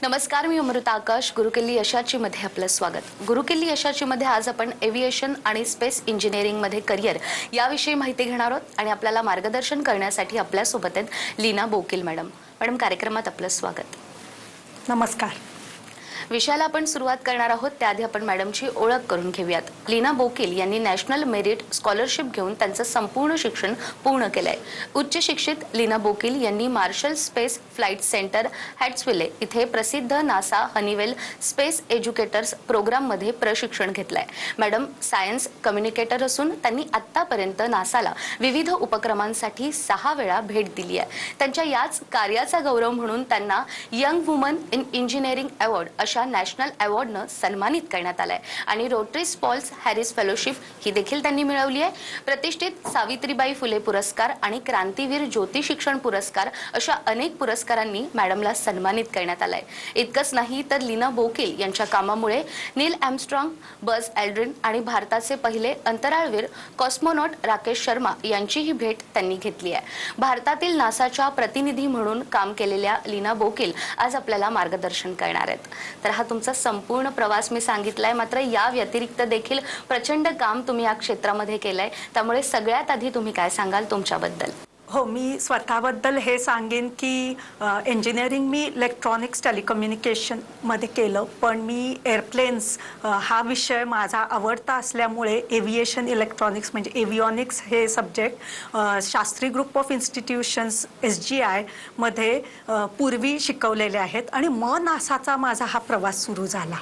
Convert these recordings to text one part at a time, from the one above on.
नमस्कार, मी अमृता आकाश. गुरुकिल्ली यशाची मध्ये आपलं स्वागत. गुरुकिल्ली यशाची मध्ये आज आपण एव्हिएशन आणि स्पेस इंजिनिअरिंग मध्ये करिअर याविषयी माहिती घेणार आहोत आणि आपल्याला मार्गदर्शन करण्यासाठी आपल्या सोबत आहेत लीना बोकील मॅडम. मॅडम, कार्यक्रमात आपलं स्वागत. नमस्कार. विषयाला आपण सुरुवात करणार आहोत त्याआधी आपण मॅडमची ओळख करून घेऊयात. लीना बोकील यांनी नॅशनल मेरिट स्कॉलरशिप घेऊन त्यांचं संपूर्ण शिक्षण पूर्ण केलंय. उच्च शिक्षित लीना बोकील यांनी Marshall space flight center Huntsville इथे प्रसिद्ध NASA Honeywell space educators program मध्ये प्रशिक्षण घेतलंय. मॅडम सायन्स कम्युनिकेटर असून त्यांनी आतापर्यंत नासाला विविध उपक्रमांसाठी 6 वेळा भेट दिली आहे. त्यांच्या याच कार्याचा गौरव म्हणून त्यांना young woman in engineering award अशा नॅशनल अवॉर्डनं सन्मानित करण्यात आलंय आणि रोटरी स्पॉल्स हॅरिस फेलोशिप ही देखील त्यांनी मिळवली आहे. प्रतिष्ठित सावित्रीबाई फुले पुरस्कार आणि क्रांतीवीर ज्योती शिक्षण पुरस्कार अशा अनेक पुरस्कारांनी मॅडमला सन्मानित करण्यात आलंय. इतकंच नाही तर लीना बोकील यांच्या कामामुळे नील आर्मस्ट्रॉंग, बझ एल्ड्रिन आणि भारताचे पहिले अंतराळवीर कॉस्मोनॉट राकेश शर्मा यांचीही भेट त्यांनी घेतली आहे. भारतातील नासाच्या प्रतिनिधी म्हणून काम केलेल्या लीना बोकील आज आपल्याला मार्गदर्शन करणार आहेत. तर हा तुमचा संपूर्ण प्रवास मी सांगितलाय, मात्र या व्यतिरिक्त देखील प्रचंड काम तुम्ही या क्षेत्रामध्ये केलंय, त्यामुळे सगळ्यात आधी तुम्ही काय सांगाल तुमच्याबद्दल? हो, मी स्वतःबद्दल हे सांगेन की इंजिनिअरिंग मी इलेक्ट्रॉनिक्स टेलिकम्युनिकेशन मध्ये केलं, पण मी एअरप्लेन्स हा विषय माझा आवडता असल्यामुळे एव्हिएशन इलेक्ट्रॉनिक्स म्हणजे एव्हिओनिक्स हे subject Shastri group of institutions SGI मध्ये पूर्वी शिकवलेले आहेत आणि मग नासाचा माझा हा प्रवास सुरू झाला.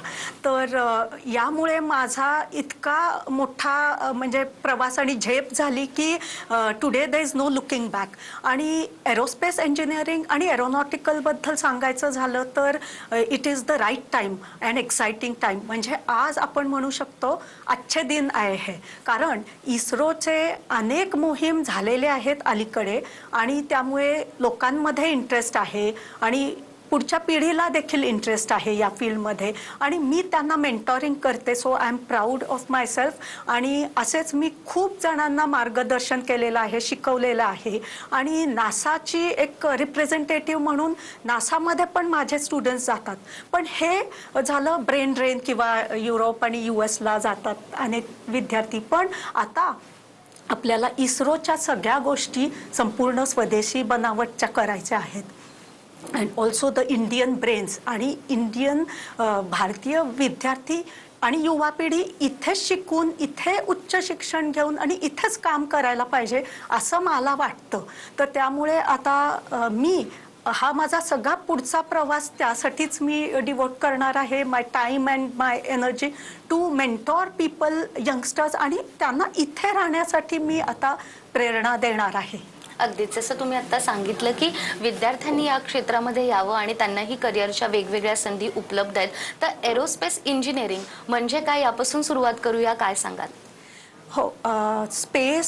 तर यामुळे माझा इतका मोठा म्हणजे प्रवास आणि झेप झाली की today there is no looking back. आणि एरोस्पेस इंजिनिअरिंग आणि एरोनॉटिकल बद्दल सांगायचं झालं तर it is the right time and exciting time. म्हणजे आज आपण म्हणू शकतो अच्छे दिन आए है, कारण इस्रोचे अनेक मोहीम झालेले आहेत अलीकडे आणि त्यामुळे लोकांमध्ये इंटरेस्ट आहे आणि पुढच्या पिढीला देखील इंटरेस्ट आहे या फील्डमध्ये आणि मी त्यांना मेंटॉरिंग करते. So I am proud of my self. आणि असेच मी खूप जणांना मार्गदर्शन केलेलं आहे, शिकवलेलं आहे आणि नासाची एक रिप्रेझेंटेटिव्ह म्हणून नासामध्ये पण माझे स्टुडंट्स जातात. पण हे झालं ब्रेन ड्रेन किंवा युरोप आणि US जातात अनेक विद्यार्थी. पण आता आपल्याला इस्रोच्या सगळ्या गोष्टी संपूर्ण स्वदेशी बनावटच्या करायच्या आहेत. And also the Indian brains आणि इंडियन भारतीय विद्यार्थी आणि युवा पिढी इथेच शिकून इथे उच्च शिक्षण घेऊन आणि इथेच काम करायला पाहिजे असं मला वाटतं. तर त्यामुळे आता मी हा माझा सगळा पुढचा प्रवास त्यासाठीच मी डिवोट करणार आहे. My time and my energy to mentor people, youngsters आणि त्यांना इथे राहण्यासाठी मी आता प्रेरणा देणार आहे. अगदीच जसं तुम्ही आता सांगितलं की विद्यार्थ्यांनी या क्षेत्रामध्ये यावं आणि त्यांनाही करिअरच्या वेगवेगळ्या संधी उपलब्ध आहेत. तर एरोस्पेस इंजिनिअरिंग म्हणजे काय यापासून सुरुवात करूया, काय सांगाल? हो, स्पेस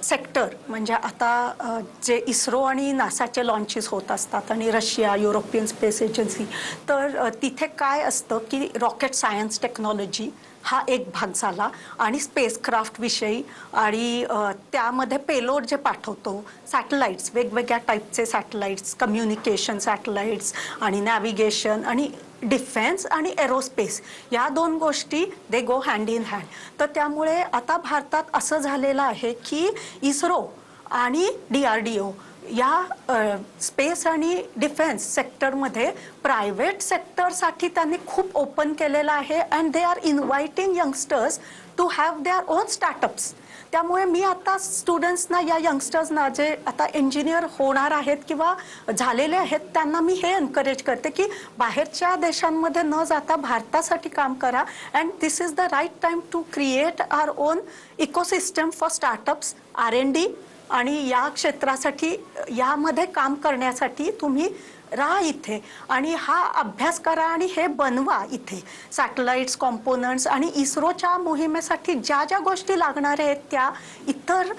सेक्टर म्हणजे आता जे इस्रो आणि नासाचे लॉन्चेस होत असतात आणि रशिया, युरोपियन स्पेस एजन्सी, तर तिथे काय असतं की रॉकेट सायन्स टेक्नॉलॉजी हा एक भाग झाला आणि स्पेसक्राफ्ट विषयी आणि त्यामध्ये पेलोड जे पाठवतो, सॅटेलाइट्स, वेगवेगळ्या टाईपचे सॅटेलाइट्स, कम्युनिकेशन सॅटेलाइट्स आणि नॅव्हिगेशन आणि डिफेन्स आणि एरोस्पेस या 2 गोष्टी दे गो हँड इन हँड. तर त्यामुळे आता भारतात असं झालेलं आहे की इस्रो आणि DRDO या स्पेस आणि डिफेन्स सेक्टरमध्ये प्रायव्हेट सेक्टरसाठी त्यांनी खूप ओपन केलेलं आहे and they are inviting youngsters to have their own startups. त्यामुळे मी आता स्टुडंट्सना, या यंगस्टर्सना जे आता इंजिनियर होणार आहेत किंवा झालेले आहेत, त्यांना मी हे एनकरेज करते की बाहेरच्या देशांमध्ये न जाता भारतासाठी काम करा and this is the right time to create our own ecosystem for startups, R&D आणि या क्षेत्रासाठी यामध्ये काम करण्यासाठी तुम्ही राहा इथे आणि हा अभ्यास करा आणि हे बनवा इथे. सॅटेलाइट्स, कॉम्पोनंट्स आणि इस्रोच्या मोहिमेसाठी ज्या ज्या गोष्टी लागणार आहेत त्या इतर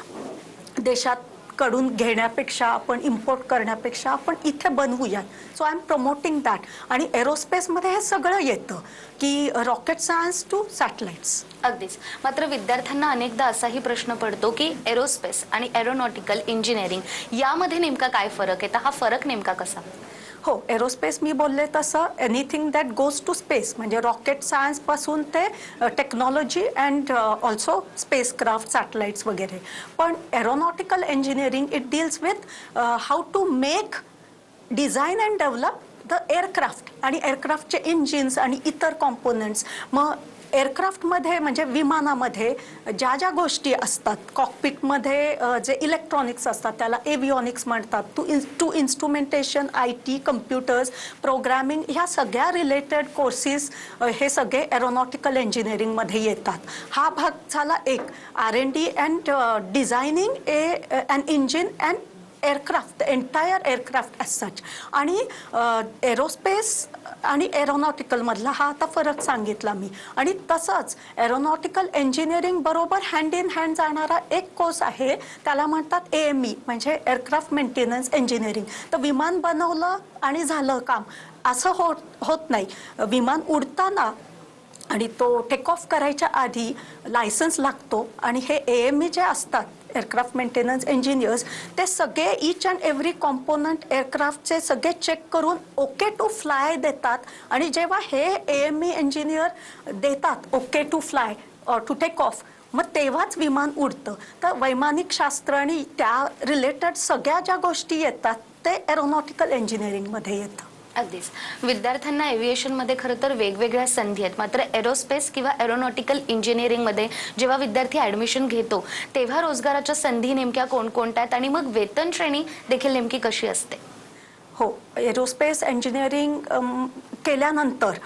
देशात कडून घेण्यापेक्षा, आपण इम्पोर्ट करण्यापेक्षा आपण इथे बनवूयात. So I am promoting that. आणि एरोस्पेसमध्ये हे सगळं येतं की रॉकेट सायन्स टू सॅटेलाइट्स. अगदीच. मात्र विद्यार्थ्यांना अनेकदा असाही प्रश्न पडतो की एरोस्पेस आणि एरोनॉटिकल इंजिनिअरिंग यामध्ये नेमका काय फरक आहे, तर हा फरक नेमका कसा? हो, एरोस्पेस मी बोलले तसं anything that goes to space, म्हणजे रॉकेट सायन्सपासून ते technology and also spacecraft, satellites वगैरे. पण aeronautical engineering it deals with how to make, design and develop the aircraft आणि एअरक्राफ्टचे इंजिन्स आणि इतर कॉम्पोनंट्स. मग एअरक्राफ्टमध्ये म्हणजे विमानामध्ये ज्या ज्या गोष्टी असतात, कॉकपिटमध्ये जे इलेक्ट्रॉनिक्स असतात त्याला एव्हिओनिक्स म्हणतात, to instrumentation, IT, computers, programming, ह्या सगळ्या रिलेटेड कोर्सेस हे सगळे एरोनॉटिकल इंजिनिअरिंगमध्ये येतात. हा भाग झाला एक. R&D and designing and engine and aircraft, entire aircraft as such. आणि एरोस्पेस आणि एरोनॉटिकलमधला हा आता फरक सांगितला मी. आणि तसंच एरोनॉटिकल इंजिनिअरिंग बरोबर हँड इन हँड जाणारा एक कोर्स आहे, त्याला म्हणतात AME, म्हणजे एअरक्राफ्ट मेंटेनन्स इंजिनिअरिंग. तर विमान बनवलं आणि झालं काम असं होत नाही. विमान उडताना आणि तो टेक ऑफ करायच्या आधी लायसन्स लागतो. आणि हे AME जे असतात, एअरक्राफ्ट मेंटेनन्स इंजिनियर्स, ते सगळे ईच अँड एव्हरी कॉम्पोनंट एअरक्राफ्टचे सगळे चेक करून ओके टू फ्लाय देतात. आणि जेव्हा हे AME इंजिनियर देतात okay to fly to take off, मग तेव्हाच विमान उडतं. तर वैमानिक शास्त्र आणि त्या रिलेटेड सगळ्या ज्या गोष्टी येतात ते एरोनॉटिकल इंजिनिअरिंगमध्ये येतं. अगदीच. विद्यार्थ्यांना एव्हिएशनमध्ये खरं तर वेगवेगळ्या संधी आहेत, मात्र एरोस्पेस किंवा एरोनॉटिकल इंजिनिअरिंगमध्ये जेव्हा विद्यार्थी ॲडमिशन घेतो तेव्हा रोजगाराच्या संधी नेमक्या कोणकोणत्या आहेत आणि मग वेतन श्रेणी देखील नेमकी कशी असते? हो, एरोस्पेस इंजिनिअरिंग केल्यानंतर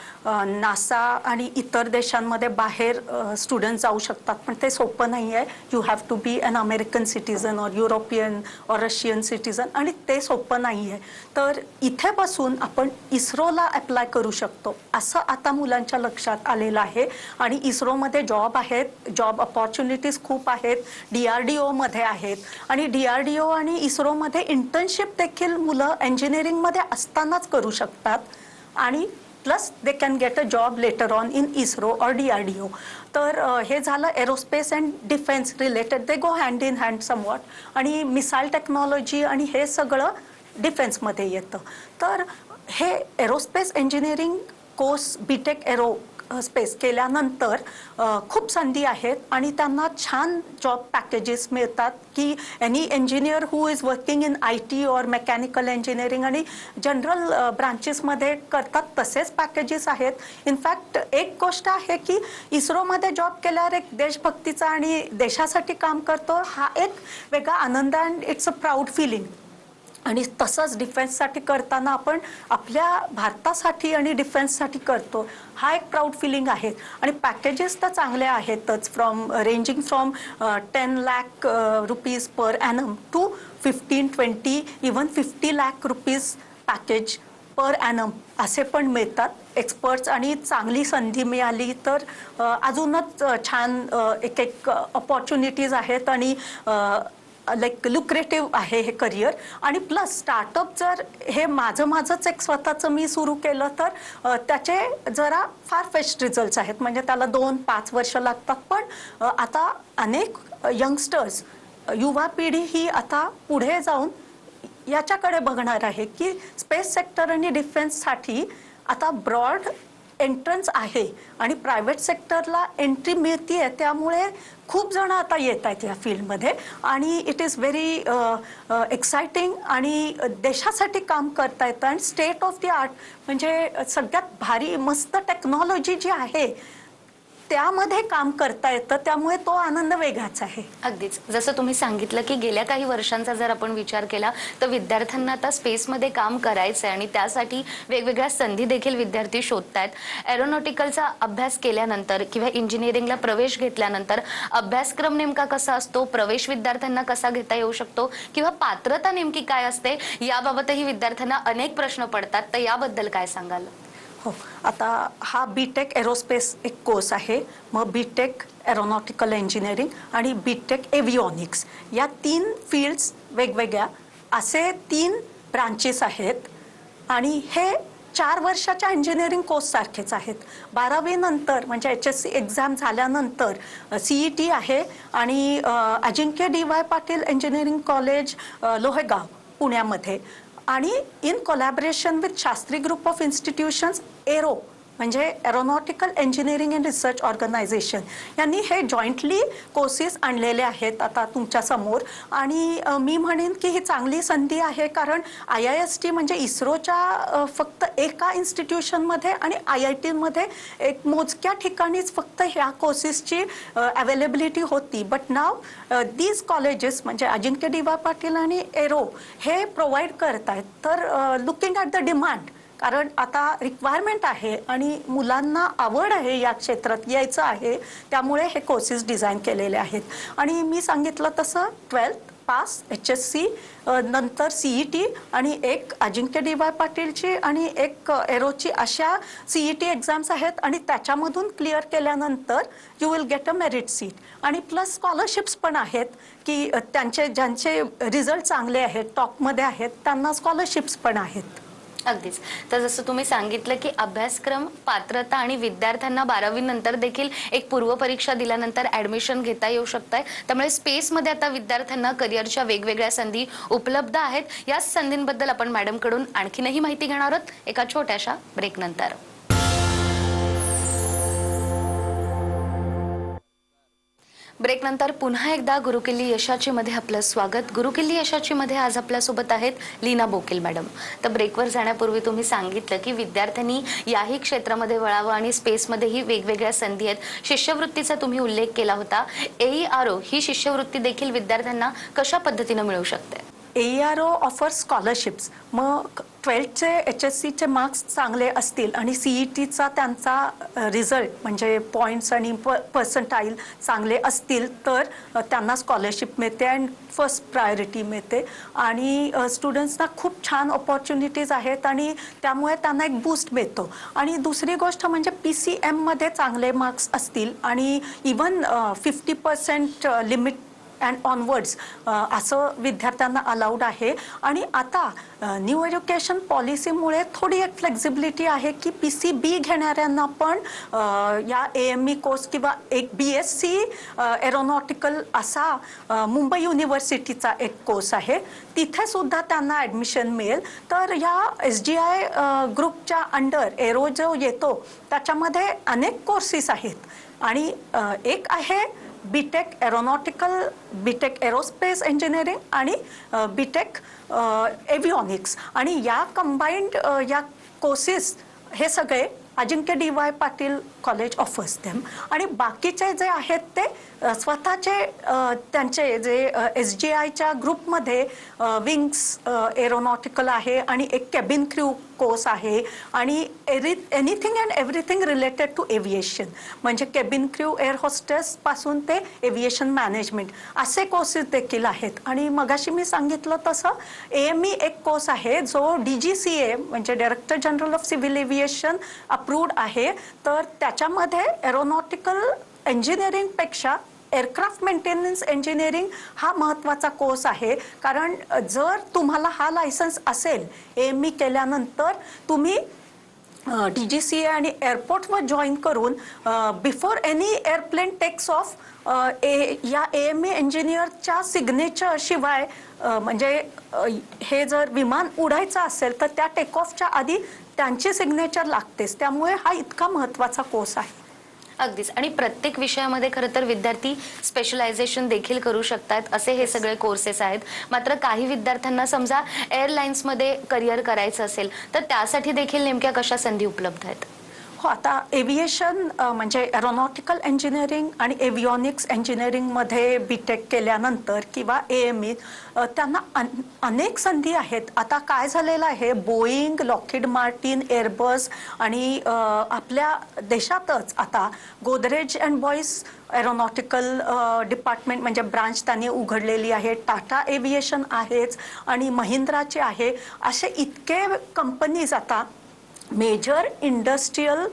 नासा आणि इतर देशांमध्ये बाहेर स्टुडंट जाऊ शकतात, पण ते सोपं नाही आहे. You have to be an American citizen or European or Russian citizen, आणि ते सोपं नाही आहे. तर इथे बसून आपण इस्रोला अप्लाय करू शकतो असं आता मुलांच्या लक्षात आलेलं आहे. आणि इस्रोमध्ये जॉब आहेत, जॉब अपॉर्च्युनिटीज खूप आहेत, DRDOमध्ये आहेत. आणि DRDO आणि इस्रोमध्ये इंटर्नशिप देखील मुलं इंजिनिअरिंगमध्ये असतानाच करू शकतात. आणि plus they can get a job later on in ISRO और DRDO. तर हे झालं aerospace and defence related, they go hand in hand somewhat. आणि मिसाईल टेक्नॉलॉजी आणि हे सगळं डिफेन्समध्ये येतं. तर हे aerospace engineering course BTech arrow space केल्यानंतर खूप संधी आहेत आणि त्यांना छान जॉब पॅकेजेस मिळतात. की any engineer who is working in IT और मेकॅनिकल इंजिनिअरिंग आणि जनरल ब्रांचेसमध्ये करतात तसेच पॅकेजेस आहेत. इनफॅक्ट एक गोष्ट आहे की इस्रोमध्ये जॉब केल्यावर एक देशभक्तीचा आणि देशासाठी काम करतो हा एक वेगळा आनंद and it's a proud feeling. आणि तसंच डिफेन्ससाठी करताना आपण आपल्या भारतासाठी आणि डिफेन्ससाठी करतो हा एक प्राऊड फिलिंग आहे. आणि पॅकेजेस तर चांगले आहेतच, ranging from 10 lakh rupees per annum to 15-20 even 50 lakh rupees package per annum असे पण मिळतात. एक्सपर्ट्स आणि चांगली संधी मिळाली तर अजूनच छान एक अपॉर्च्युनिटीज आहेत आणि लाईक लुक्रेटिव्ह आहे हे करिअर. आणि प्लस स्टार्टअप जर हे माझंच एक स्वतःचं मी सुरू केलं तर त्याचे जरा फार फेस्ट रिझल्ट्स आहेत, म्हणजे त्याला 2-5 वर्ष लागतात. पण आता अनेक यंगस्टर्स, युवा पिढी ही आता पुढे जाऊन याच्याकडे बघणार आहे की स्पेस सेक्टर आणि डिफेन्ससाठी आता ब्रॉड एंट्रन्स आहे आणि प्रायव्हेट सेक्टरला एंट्री मिळते. त्यामुळे खूप जण आता येत आहेत या फील्डमध्ये आणि इट इज व्हेरी एक्साइटिंग आणि देशासाठी काम करता येतं. आणि स्टेट ऑफ द आर्ट म्हणजे सगळ्यात भारी मस्त टेक्नॉलॉजी जी आहे त्यामध्ये काम करता येतं, त्यामुळे तो आनंद वेगळाच आहे. अगदीच. जसं तुम्ही सांगितलं की गेल्या काही वर्षांचा जर आपण विचार केला तर विद्यार्थ्यांना आता स्पेसमध्ये काम करायचं आहे आणि त्यासाठी वेगवेगळ्या संधी देखील विद्यार्थी शोधतायत. एरोनॉटिकलचा अभ्यास केल्यानंतर किंवा इंजिनिअरिंगला प्रवेश घेतल्यानंतर अभ्यासक्रम नेमका कसा असतो, प्रवेश विद्यार्थ्यांना कसा घेता येऊ शकतो किंवा पात्रता नेमकी काय असते, याबाबतही विद्यार्थ्यांना अनेक प्रश्न पडतात. तर याबद्दल काय सांगाल? हो, आता हा BTech एरोस्पेस एक कोर्स आहे. मग BTech एरोनॉटिकल इंजिनिअरिंग आणि BTech एव्हिओनिक्स या 3 फील्ड्स वेगवेगळ्या असे 3 ब्रांचेस आहेत. आणि हे 4 वर्षाच्या इंजिनिअरिंग कोर्स सारखेच आहेत. 12वी नंतर म्हणजे HSC एक्झाम झाल्यानंतर CET आहे आणि Ajinkya DY Patil engineering college Lohegaon पुण्यामध्ये आणि in collaboration with Shastri group of institutions aero म्हणजे aeronautical engineering and research organisation यांनी हे जॉईंटली कोर्सेस आणलेले आहेत आता तुमच्या समोर. आणि मी म्हणेन की ही चांगली संधी आहे, कारण IIST म्हणजे इस्रोच्या फक्त एका इन्स्टिट्यूशनमध्ये आणि IITमध्ये एक मोजक्या ठिकाणीच फक्त ह्या कोर्सेसची अवेलेबिलिटी होती. बट नाव दीज कॉलेजेस म्हणजे अजिंक्य DY पाटील आणि एरो हे प्रोव्हाइड करत आहेत. तर लुकिंग ॲट द डिमांड, कारण आता रिक्वायरमेंट आहे आणि मुलांना आवड आहे या क्षेत्रात यायचं आहे, त्यामुळे हे कोर्सेस डिझाईन केलेले आहेत. आणि मी सांगितलं तसं 12th पास HSC नंतर CET आणि एक अजिंक्य DY पाटीलची आणि एक एरोची अशा CET एक्झाम्स आहेत आणि त्याच्यामधून क्लिअर केल्यानंतर you will get a merit seat. आणि प्लस स्कॉलरशिप्स पण आहेत की ज्यांचे रिझल्ट चांगले आहेत, टॉपमध्ये आहेत, त्यांना स्कॉलरशिप्स पण आहेत. अगदीच. तर जसं तुम्ही सांगितलं की अभ्यासक्रम, पात्रता आणि विद्यार्थ्यांना 12वी नंतर देखील एक पूर्वपरीक्षा दिल्यानंतर ऍडमिशन घेता येऊ शकतंय. त्यामुळे स्पेसमध्ये आता विद्यार्थ्यांना करिअरच्या वेगवेगळ्या संधी उपलब्ध आहेत. याच संधींबद्दल आपण मॅडमकडून आणखीनही माहिती घेणार आहोत एका छोट्याशा ब्रेकनंतर. ब्रेकनंतर पुन्हा एकदा गुरुकिल्ली यशाची मध्ये आपलं स्वागत. गुरुकिल्ली यशाची मध्ये आज आपल्यासोबत आहेत लीना बोकील मॅडम. तर ब्रेकवर जाण्यापूर्वी तुम्ही सांगितलं की विद्यार्थ्यांनी याही क्षेत्रामध्ये वळावं आणि स्पेसमध्येही वेगवेगळ्या संधी आहेत. शिष्यवृत्तीचा तुम्ही उल्लेख केला होता. AERO ही शिष्यवृत्ती देखील विद्यार्थ्यांना कशा पद्धतीने मिळू शकते? AERO offer scholarships. मग 12th HSCचे मार्क्स चांगले असतील आणि CETचा त्यांचा रिझल्ट म्हणजे पॉईंट्स आणि पर्सेंटाईल चांगले असतील तर त्यांना स्कॉलरशिप मिळते अँड फर्स्ट प्रायोरिटी मिळते. आणि स्टुडंट्सना खूप छान ऑपॉर्च्युनिटीज आहेत आणि त्यामुळे त्यांना एक बूस्ट मिळतो. आणि दुसरी गोष्ट म्हणजे PCMमध्ये चांगले मार्क्स असतील आणि इवन 50% लिमिट अँड ऑनवर्ड्स असं विद्यार्थ्यांना अलाउड आहे. आणि आता न्यू एज्युकेशन पॉलिसीमुळे थोडी एक फ्लेक्झिबिलिटी आहे की PCB घेणाऱ्यांना पण या AME कोर्स किंवा एक BSc एरोनॉटिकल असा मुंबई युनिव्हर्सिटीचा एक कोर्स आहे, तिथे सुद्धा त्यांना ॲडमिशन मिळेल. तर या SGI ग्रुपच्या अंडर एरो जो येतो त्याच्यामध्ये अनेक कोर्सेस आहेत आणि एक आहे BTech aeronautical, BTech aerospace engineering आणि BTech एव्हिओनिक्स. आणि या कंबाईंड या कोर्सेस हे सगळे अजिंक्य DY Patil college offers them. आणि बाकीचे जे आहेत ते स्वतःचे त्यांचे जे SGIच्या ग्रुपमध्ये विंग्स एरोनॉटिकल आहे आणि एक केबिन क्रू कोर्स आहे आणि anything and everything related to aviation म्हणजे केबिन क्रू, एअर होस्टेस पासून ते एव्हिएशन मॅनेजमेंट असे कोर्सेस देखील आहेत. आणि मगाशी मी सांगितलं तसं AME एक कोर्स आहे जो DGCA म्हणजे director general of civil aviation approved आहे. तर त्याच्यामध्ये एरोनॉटिकल इंजिनिअरिंगपेक्षा एअरक्राफ्ट मेंटेनन्स इंजिनिअरिंग हा महत्त्वाचा कोर्स आहे. कारण जर तुम्हाला हा लायसन्स असेल AME केल्यानंतर तुम्ही DGCA आणि एअरपोर्टवर जॉईन करून before any airplane text of या AME इंजिनियरच्या सिग्नेचर शिवाय म्हणजे हे जर विमान उडायचं असेल तर त्या टेक ऑफच्या आधी त्यांची सिग्नेचर लागतेच. त्यामुळे हा इतका महत्त्वाचा कोर्स आहे. अगदीच. आणि प्रत्येक विषयामध्ये खरं तर विद्यार्थी स्पेशलायझेशन देखील करू शकतात असे हे सगळे कोर्सेस आहेत. मात्र काही विद्यार्थ्यांना समजा एअरलाइन्समध्ये करिअर करायचं असेल तर त्यासाठी देखील नेमक्या कशा संधी उपलब्ध आहेत? हो, आता एव्हिएशन म्हणजे एरोनॉटिकल इंजिनिअरिंग आणि एव्हिओनिक्स इंजिनिअरिंगमध्ये BTech केल्यानंतर किंवा AME त्यांना अनेक संधी आहेत. आता काय झालेलं आहे, बोईंग, लॉकहीड मार्टिन, एअरबस आणि आपल्या देशातच आता Godrej and Boyce aeronautical department म्हणजे ब्रांच त्यांनी उघडलेली आहे. टाटा एव्हिएशन आहेच आणि महिंद्राचे आहे. असे इतके कंपनीज आता मेजर इंडस्ट्रियल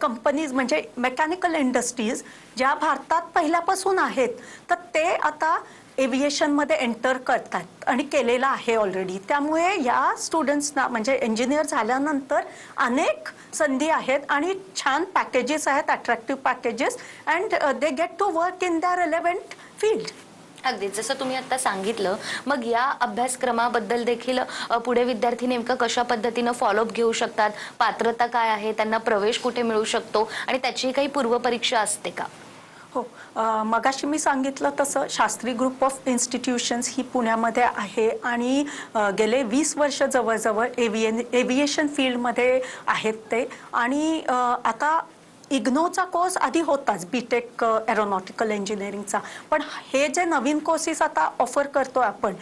कंपनीज म्हणजे मेकॅनिकल इंडस्ट्रीज ज्या भारतात पहिल्यापासून आहेत तर ते आता एव्हिएशनमध्ये एंटर करतात आणि केलेलं आहे ऑलरेडी. त्यामुळे या स्टुडंट्सना म्हणजे इंजिनियर झाल्यानंतर अनेक संधी आहेत आणि छान पॅकेजेस आहेत, attractive packages, and they get to work in their relevant field. अगदी जसं तुम्ही आता सांगितलं, मग या अभ्यासक्रमाबद्दल देखील पुढे विद्यार्थी नेमकं कशा पद्धतीनं फॉलोअप घेऊ शकतात, पात्रता काय आहे, त्यांना प्रवेश कुठे मिळू शकतो आणि त्याची काही पूर्वपरीक्षा असते का? हो. मगाशी मी सांगितलं तसं शास्त्री ग्रुप ऑफ इन्स्टिट्यूशन्स ही पुण्यामध्ये आहे आणि गेले 20 वर्ष जवळजवळ एव्हिएशन फील्डमध्ये आहेत ते. आणि आता इग्नोचा कोर्स आधी होताच, बीटेक एरोनॉटिकल इंजिनिअरिंगचा. पण हे जे नवीन कोर्सेस आता ऑफर करतो आपण,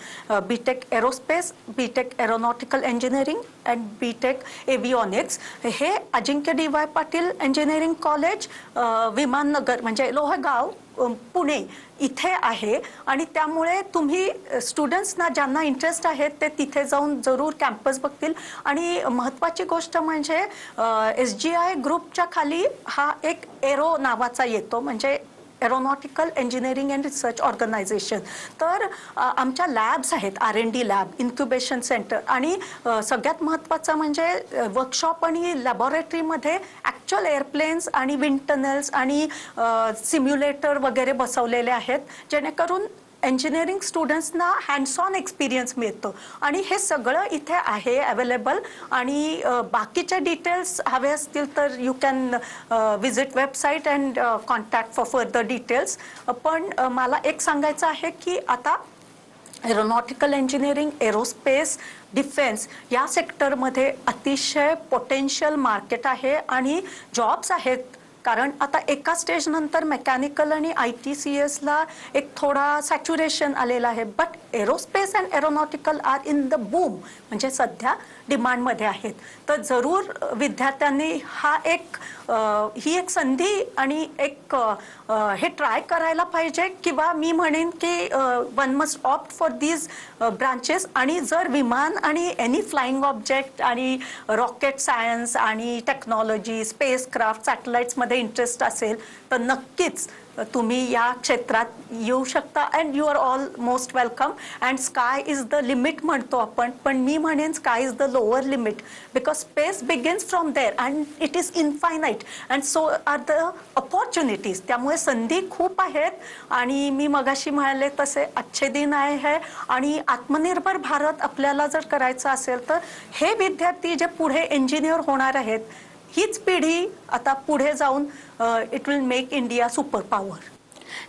B Tech aerospace, B Tech aeronautical engineering and B Tech avionics, हे Ajinkya D Y. Patil engineering college, Viman Nagar म्हणजे लोहगाव, पुणे इथे आहे. आणि त्यामुळे तुम्ही स्टुडंट्सना ज्यांना इंटरेस्ट आहे ते तिथे जाऊन जरूर कॅम्पस बघतील. आणि महत्त्वाची गोष्ट म्हणजे SGI ग्रुपच्या खाली हा एक एरो नावाचा येतो, म्हणजे aeronautical engineering and research organization. तर आमच्या लॅब्स आहेत, R&D लॅब, इन्क्युबेशन सेंटर, आणि सगळ्यात महत्त्वाचं म्हणजे वर्कशॉप आणि लॅबॉरेटरीमध्ये ॲक्च्युअल एअरप्लेन्स आणि विंड टनल्स आणि सिम्युलेटर वगैरे बसवलेले आहेत, जेणेकरून इंजिनिअरिंग स्टुडंट्सना हँड्स ऑन एक्सपिरियन्स मिळतो. आणि हे सगळं इथे आहे अवेलेबल. आणि बाकीचे डिटेल्स हवे असतील तर you can visit website and contact for further details. पण मला एक सांगायचं आहे की आता एरोनॉटिकल इंजिनिअरिंग, एरोस्पेस, डिफेन्स या सेक्टरमध्ये अतिशय पोटेन्शियल मार्केट आहे आणि जॉब्स आहेत. कारण आता एका स्टेज नंतर मेकॅनिकल आणि ITCSला एक थोडा सॅच्युरेशन आलेला आहे. But aerospace and aeronautical are in the boom, म्हणजे सध्या डिमांडमध्ये आहेत. तर जरूर विद्यार्थ्यांनी ही एक संधी आणि एक हे ट्राय करायला पाहिजे. किंवा मी म्हणेन की one must opt for these branches. आणि जर विमान आणि एनी फ्लाइंग ऑब्जेक्ट आणि रॉकेट सायन्स आणि टेक्नॉलॉजी, स्पेसक्राफ्ट, सॅटेलाइट्समध्ये इंटरेस्ट असेल तर नक्कीच तुम्ही या क्षेत्रात येऊ शकता. And you are all most welcome. And sky is the limit म्हणतो आपण, पण मी म्हणेन sky is the lower limit, because space begins from there and it is infinite and so are the opportunities. त्यामुळे संधी खूप आहेत. आणि मी मगाशी म्हणाले तसे अच्छे दिन आए है. आणि आत्मनिर्भर भारत आपल्याला जर करायचं असेल तर हे विद्यार्थी जे पुढे इंजिनियर होणार आहेत, हीच पिढी आता पुढे जाऊन it will make India super power.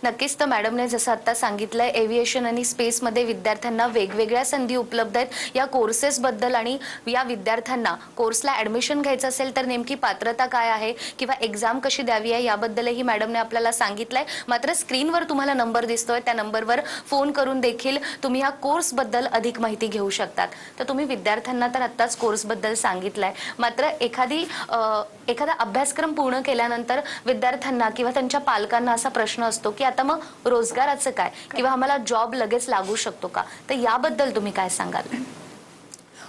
नक्कीच. तर मॅडमने जसं आता सांगितलंय, एव्हिएशन आणि स्पेसमध्ये विद्यार्थ्यांना वेगवेगळ्या संधी उपलब्ध आहेत. या कोर्सेसबद्दल आणि या विद्यार्थ्यांना कोर्सला ॲडमिशन घ्यायचं असेल तर नेमकी पात्रता काय आहे किंवा एक्झाम कशी द्यावी आहे याबद्दलही मॅडमने आपल्याला सांगितलंय. मात्र स्क्रीनवर तुम्हाला नंबर दिसतोय, त्या नंबरवर फोन करून देखील तुम्ही या कोर्सबद्दल अधिक माहिती घेऊ शकतात. तर तुम्ही विद्यार्थ्यांना तर आत्ताच कोर्सबद्दल सांगितलंय, मात्र एखादा अभ्यासक्रम पूर्ण केल्यानंतर विद्यार्थ्यांना किंवा त्यांच्या पालकांना असा प्रश्न असतो की आता मग रोजगाराचं काय किंवा आम्हाला जॉब लगेच लागू शकतो का? तर याबद्दल तुम्ही काय सांगाल?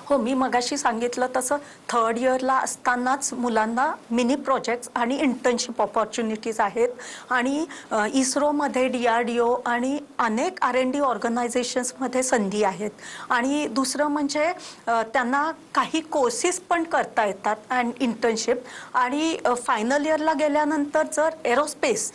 हो, मी मगाशी सांगितलं तसं थर्ड इयरला असतानाच मुलांना मिनी प्रोजेक्ट्स आणि इंटर्नशिप ऑपॉर्च्युनिटीज आहेत. आणि इस्रोमध्ये, DRDO आणि अनेक R&D ऑर्गनायझेशन्समध्ये संधी आहेत. आणि दुसरं म्हणजे त्यांना काही कोर्सेस पण करता येतात अँड इंटर्नशिप. आणि फायनल इयरला गेल्यानंतर जर aerospace,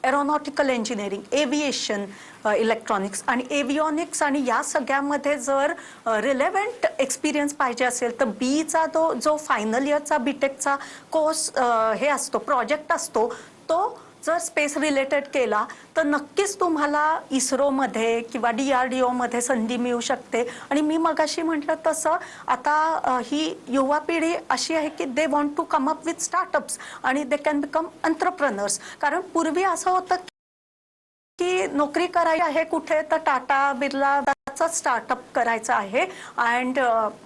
aeronautical engineering, aviation, electronics आणि एव्हिओनिक्स आणि या सगळ्यामध्ये जर रिलेव्हंट एक्सपिरियन्स पाहिजे असेल तर बीचा जो फायनल इयरचा बीटेकचा कोर्स हे असतो, प्रोजेक्ट असतो, तो जर स्पेस रिलेटेड केला तर नक्कीच तुम्हाला इस्रोमध्ये किंवा DRDOमध्ये संधी मिळू शकते. आणि मी मगाशी म्हटलं तसं आता ही युवा पिढी अशी आहे की they want to come up with startups आणि दे कॅन बिकम एंटरप्रेनर्स. कारण पूर्वी असं होतं की नोकरी करायची आहे कुठे तर टाटा, बिर्ला स्टार्टअप करायचं आहे. अँड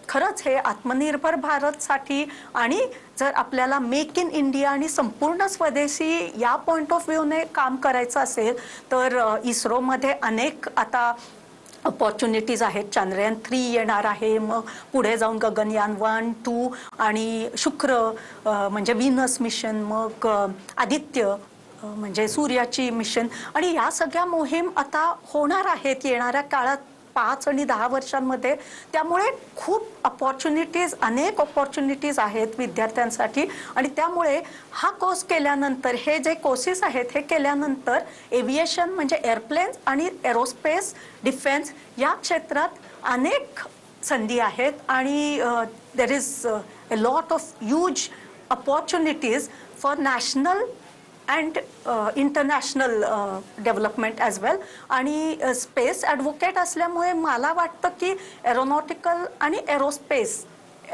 खरंच हे आत्मनिर्भर भारतसाठी आणि जर आपल्याला मेक इन इंडिया आणि संपूर्ण स्वदेशी या पॉइंट ऑफ व्ह्यूने काम करायचं असेल तर इस्रोमध्ये अनेक आता अपॉर्च्युनिटीज आहेत. चंद्रयान 3 येणार आहे, मग पुढे जाऊन गगनयान 1, 2 आणि शुक्र म्हणजे व्हीनस मिशन, मग आदित्य म्हणजे सूर्याची मिशन. आणि या सगळ्या मोहीम आता होणार आहेत येणाऱ्या काळात. 5 आणि 10 वर्षांमध्ये. त्यामुळे खूप अनेक ऑपॉर्च्युनिटीज आहेत विद्यार्थ्यांसाठी. आणि त्यामुळे हा कोर्स केल्यानंतर, हे जे कोर्सेस आहेत हे केल्यानंतर एव्हिएशन म्हणजे एअरप्लेन्स आणि एरोस्पेस डिफेन्स या क्षेत्रात अनेक संधी आहेत. आणि there is a lot of huge opportunities for national and international development as well. आणि स्पेस ॲडव्होकेट असल्यामुळे मला वाटतं की एरोनॉटिकल आणि एरोस्पेस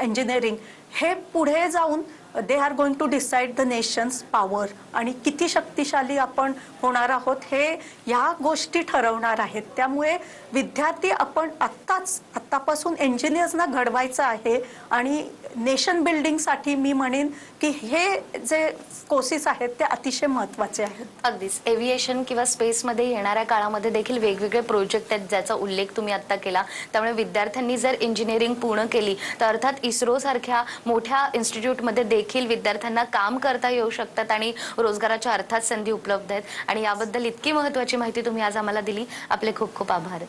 इंजिनिअरिंग हे पुढे जाऊन they are going to decide the nation's power. आणि किती शक्तिशाली आपण होणार आहोत हे या गोष्टी ठरवणार आहेत. त्यामुळे विद्यार्थी आपण आत्तापासून इंजिनियर्सना घडवायचं आहे. आणि नेशन बिल्डिंगसाठी मी म्हणेन की हे जे कोर्सेस आहेत ते अतिशय महत्त्वाचे आहेत. अगदीच. एव्हिएशन किंवा स्पेसमध्ये येणाऱ्या काळामध्ये देखील वेगवेगळे प्रोजेक्ट आहेत ज्याचा उल्लेख तुम्ही आता केला. त्यामुळे विद्यार्थ्यांनी जर इंजिनिअरिंग पूर्ण केली तर अर्थात इस्रो सारख्या मोठ्या इन्स्टिट्यूटमध्ये देखील विद्यार्थ्यांना काम करता येऊ शकतात आणि रोजगाराच्या अर्थात संधी उपलब्ध आहेत. आणि याबद्दल इतकी महत्त्वाची माहिती तुम्ही आज आम्हाला दिली. आपले खूप खूप आभार.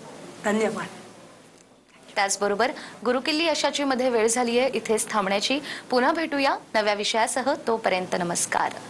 धन्यवाद. त्याचबरोबर गुरुकिल्ली यशाची मध्ये वेळ झाली आहे इथेच थांबण्याची. पुन्हा भेटूया नव्या विषयासह. तोपर्यंत नमस्कार.